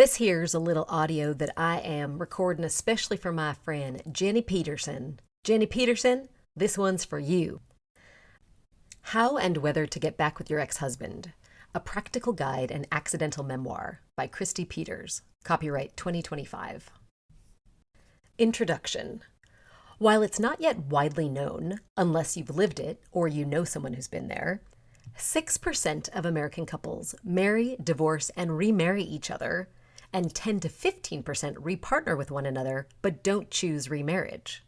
This here's a little audio that I am recording especially for my friend Jenny Peterson. Jenny Peterson, this one's for you. How and Whether to Get Back with Your Ex-Husband, A Practical Guide and Accidental Memoir by Kristy Peters, copyright 2025. Introduction. While it's not yet widely known, unless you've lived it or you know someone who's been there, 6% of American couples marry, divorce, and remarry each other, and 10 to 15% repartner with one another but don't choose remarriage.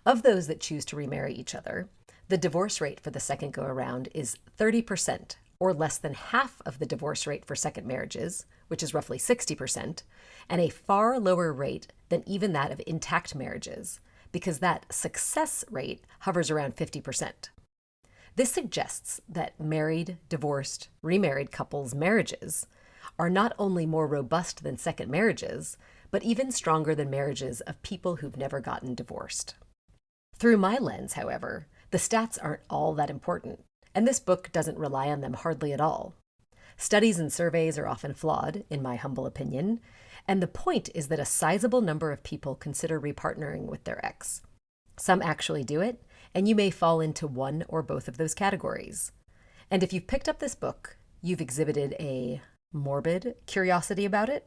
Of those that choose to remarry each other, the divorce rate for the second go-around is 30%, or less than half of the divorce rate for second marriages, which is roughly 60%, and a far lower rate than even that of intact marriages, because that success rate hovers around 50%. This suggests that married, divorced, remarried couples' marriages are not only more robust than second marriages, but even stronger than marriages of people who've never gotten divorced. Through my lens, however, the stats aren't all that important, and this book doesn't rely on them hardly at all. Studies and surveys are often flawed, in my humble opinion, and the point is that a sizable number of people consider repartnering with their ex. Some actually do it, and you may fall into one or both of those categories. And if you've picked up this book, you've exhibited a morbid curiosity about it.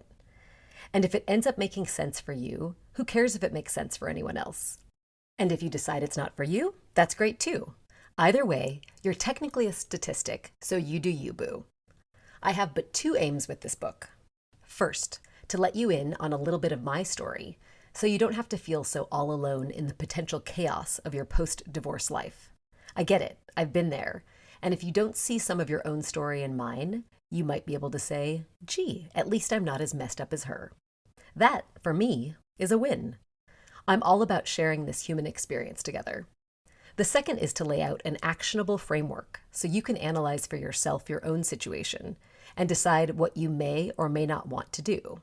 And if it ends up making sense for you, who cares if it makes sense for anyone else? And if you decide it's not for you, that's great too. Either way, you're technically a statistic, so you do you, boo. I have but two aims with this book. First, to let you in on a little bit of my story, so you don't have to feel so all alone in the potential chaos of your post-divorce life. I get it, I've been there, and if you don't see some of your own story in mine, you might be able to say, gee, at least I'm not as messed up as her. That, for me, is a win. I'm all about sharing this human experience together. The second is to lay out an actionable framework so you can analyze for yourself your own situation and decide what you may or may not want to do.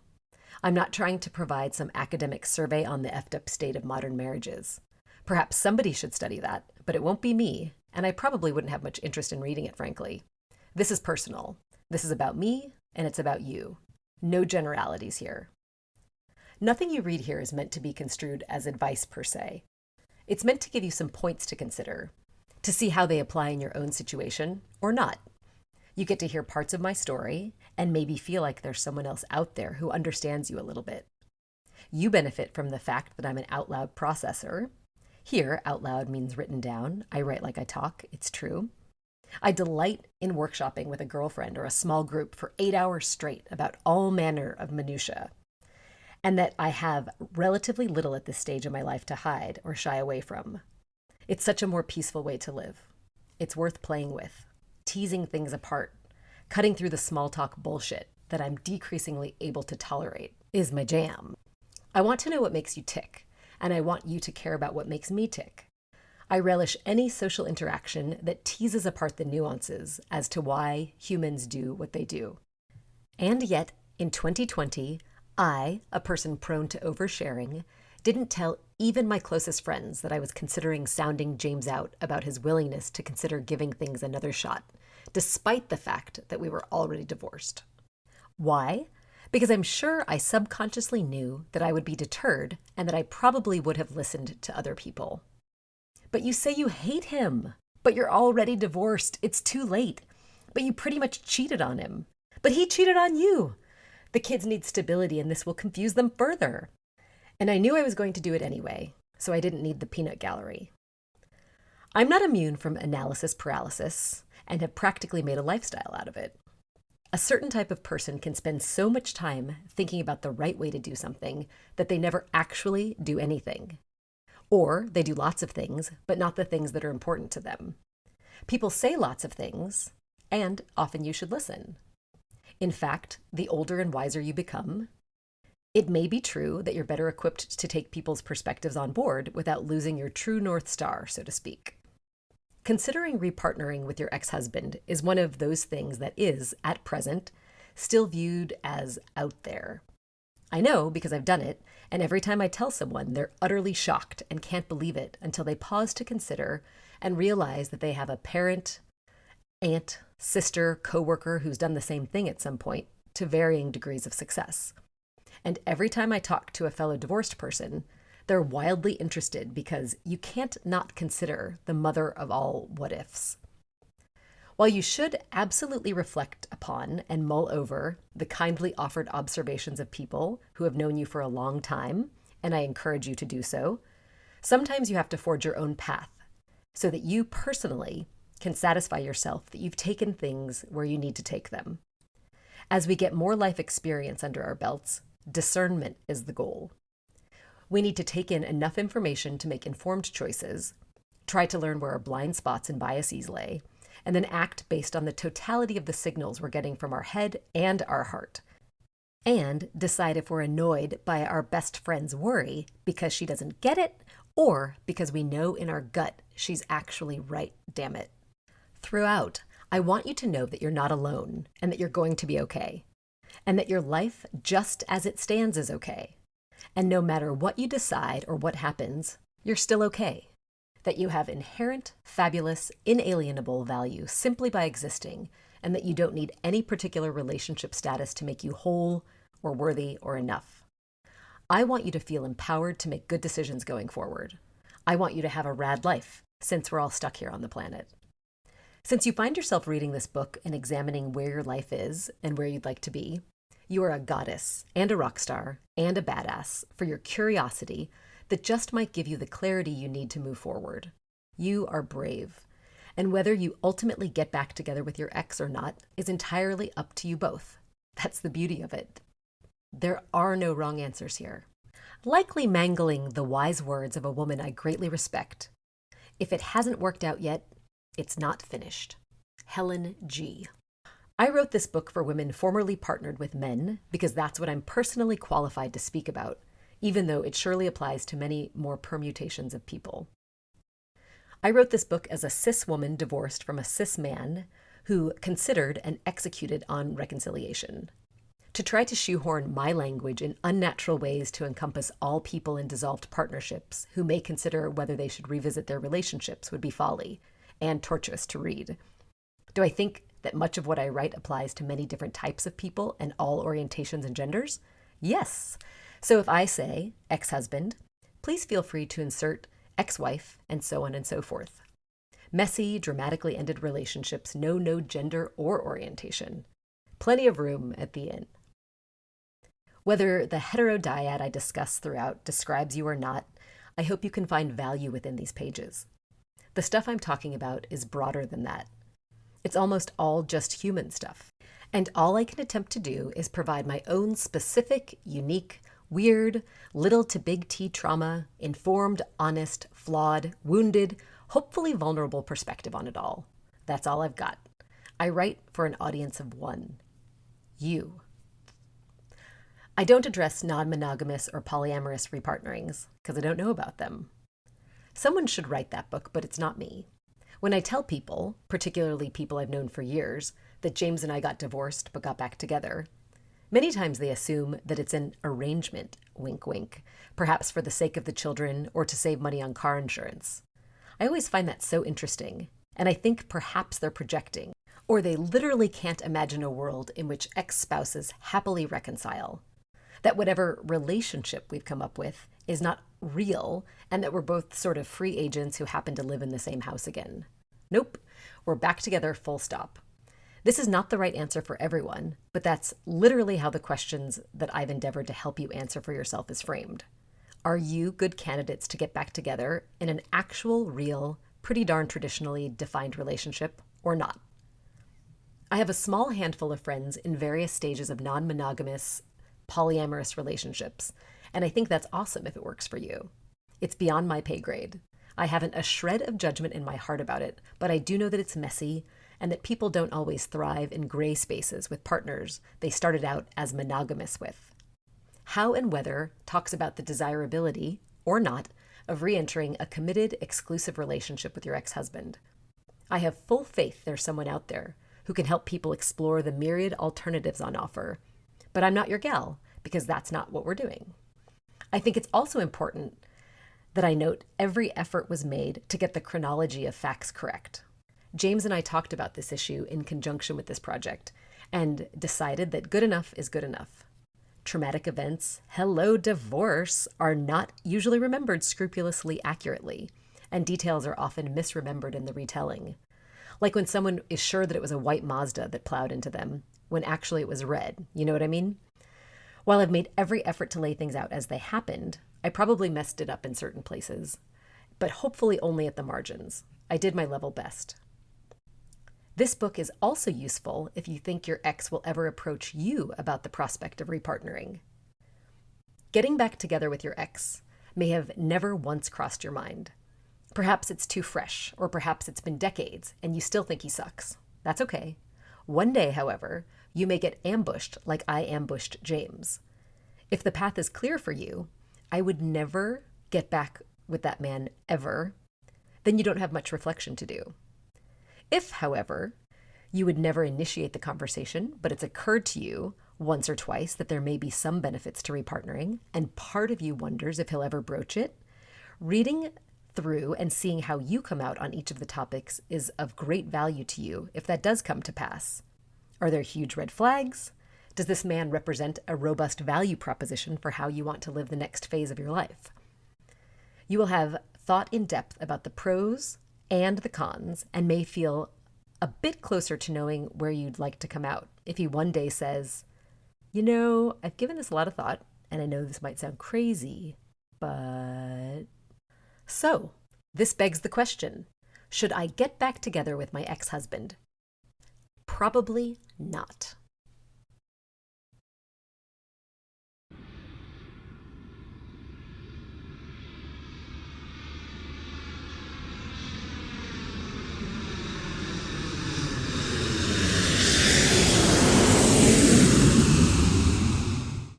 I'm not trying to provide some academic survey on the effed up state of modern marriages. Perhaps somebody should study that, but it won't be me, and I probably wouldn't have much interest in reading it, frankly. This is personal. This is about me, and it's about you. No generalities here. Nothing you read here is meant to be construed as advice per se. It's meant to give you some points to consider, to see how they apply in your own situation or not. You get to hear parts of my story and maybe feel like there's someone else out there who understands you a little bit. You benefit from the fact that I'm an out loud processor. Here, out loud means written down. I write like I talk. It's true. I delight in workshopping with a girlfriend or a small group for 8 hours straight about all manner of minutiae, and that I have relatively little at this stage of my life to hide or shy away from. It's such a more peaceful way to live. It's worth playing with, teasing things apart, cutting through the small talk bullshit that I'm decreasingly able to tolerate is my jam. I want to know what makes you tick, and I want you to care about what makes me tick. I relish any social interaction that teases apart the nuances as to why humans do what they do. And yet, in 2020, I, a person prone to oversharing, didn't tell even my closest friends that I was considering sounding James out about his willingness to consider giving things another shot, despite the fact that we were already divorced. Why? Because I'm sure I subconsciously knew that I would be deterred and that I probably would have listened to other people. But you say you hate him, but you're already divorced. It's too late. But you pretty much cheated on him. But he cheated on you. The kids need stability and this will confuse them further. And I knew I was going to do it anyway, so I didn't need the peanut gallery. I'm not immune from analysis paralysis and have practically made a lifestyle out of it. A certain type of person can spend so much time thinking about the right way to do something that they never actually do anything. Or they do lots of things, but not the things that are important to them. People say lots of things, and often you should listen. In fact, the older and wiser you become, it may be true that you're better equipped to take people's perspectives on board without losing your true North Star, so to speak. Considering repartnering with your ex-husband is one of those things that is, at present, still viewed as out there. I know because I've done it, and every time I tell someone, they're utterly shocked and can't believe it until they pause to consider and realize that they have a parent, aunt, sister, coworker who's done the same thing at some point to varying degrees of success. And every time I talk to a fellow divorced person, they're wildly interested because you can't not consider the mother of all what ifs. While you should absolutely reflect upon and mull over the kindly offered observations of people who have known you for a long time, and I encourage you to do so, sometimes you have to forge your own path so that you personally can satisfy yourself that you've taken things where you need to take them. As we get more life experience under our belts, discernment is the goal. We need to take in enough information to make informed choices, try to learn where our blind spots and biases lay, and then act based on the totality of the signals we're getting from our head and our heart. And decide if we're annoyed by our best friend's worry because she doesn't get it, or because we know in our gut she's actually right, damn it. Throughout, I want you to know that you're not alone and that you're going to be okay, and that your life just as it stands is okay. And no matter what you decide or what happens, you're still okay. That you have inherent, fabulous, inalienable value simply by existing, and that you don't need any particular relationship status to make you whole or worthy or enough. I want you to feel empowered to make good decisions going forward. I want you to have a rad life, since we're all stuck here on the planet. Since you find yourself reading this book and examining where your life is and where you'd like to be, you are a goddess and a rock star and a badass for your curiosity that just might give you the clarity you need to move forward. You are brave. And whether you ultimately get back together with your ex or not is entirely up to you both. That's the beauty of it. There are no wrong answers here. Likely mangling the wise words of a woman I greatly respect. If it hasn't worked out yet, it's not finished. Helen G. I wrote this book for women formerly partnered with men because that's what I'm personally qualified to speak about, even though it surely applies to many more permutations of people. I wrote this book as a cis woman divorced from a cis man who considered and executed on reconciliation. To try to shoehorn my language in unnatural ways to encompass all people in dissolved partnerships who may consider whether they should revisit their relationships would be folly and tortuous to read. Do I think that much of what I write applies to many different types of people and all orientations and genders? Yes. So if I say ex-husband, please feel free to insert ex-wife and so on and so forth. Messy, dramatically ended relationships know no gender or orientation. Plenty of room at the end. Whether the heterodyad I discuss throughout describes you or not, I hope you can find value within these pages. The stuff I'm talking about is broader than that. It's almost all just human stuff. And all I can attempt to do is provide my own specific, unique, weird, little to big T trauma, informed, honest, flawed, wounded, hopefully vulnerable perspective on it all. That's all I've got. I write for an audience of one. You. I don't address non-monogamous or polyamorous repartnerings because I don't know about them. Someone should write that book, but it's not me. When I tell people, particularly people I've known for years, that James and I got divorced but got back together, many times they assume that it's an arrangement, wink wink, perhaps for the sake of the children or to save money on car insurance. I always find that so interesting, and I think perhaps they're projecting, or they literally can't imagine a world in which ex-spouses happily reconcile. That whatever relationship we've come up with is not real, and that we're both sort of free agents who happen to live in the same house again. Nope, we're back together, full stop. This is not the right answer for everyone, but that's literally how the questions that I've endeavored to help you answer for yourself is framed. Are you good candidates to get back together in an actual, real, pretty darn traditionally defined relationship or not? I have a small handful of friends in various stages of non-monogamous, polyamorous relationships, and I think that's awesome if it works for you. It's beyond my pay grade. I haven't a shred of judgment in my heart about it, but I do know that it's messy and that people don't always thrive in gray spaces with partners they started out as monogamous with. How and Whether talks about the desirability, or not, of re-entering a committed, exclusive relationship with your ex-husband. I have full faith there's someone out there who can help people explore the myriad alternatives on offer, but I'm not your gal, because that's not what we're doing. I think it's also important that I note every effort was made to get the chronology of facts correct. James and I talked about this issue in conjunction with this project and decided that good enough is good enough. traumatic events, hello divorce, are not usually remembered scrupulously accurately, and details are often misremembered in the retelling. Like when someone is sure that it was a white Mazda that plowed into them, when actually it was red. You know what I mean? While I've made every effort to lay things out as they happened, I probably messed it up in certain places, but hopefully only at the margins. I did my level best. This book is also useful if you think your ex will ever approach you about the prospect of repartnering. Getting back together with your ex may have never once crossed your mind. Perhaps it's too fresh, or perhaps it's been decades and you still think he sucks. That's okay. One day, however, you may get ambushed like I ambushed James. If the path is clear for you, I would never get back with that man ever. Then you don't have much reflection to do. If, however, you would never initiate the conversation, but it's occurred to you once or twice that there may be some benefits to repartnering, and part of you wonders if he'll ever broach it, reading through and seeing how you come out on each of the topics is of great value to you if that does come to pass. Are there huge red flags? Does this man represent a robust value proposition for how you want to live the next phase of your life? You will have thought in depth about the pros and the cons and may feel a bit closer to knowing where you'd like to come out if he one day says, you know, I've given this a lot of thought and I know this might sound crazy, but... So, this begs the question, should I get back together with my ex-husband? Probably not.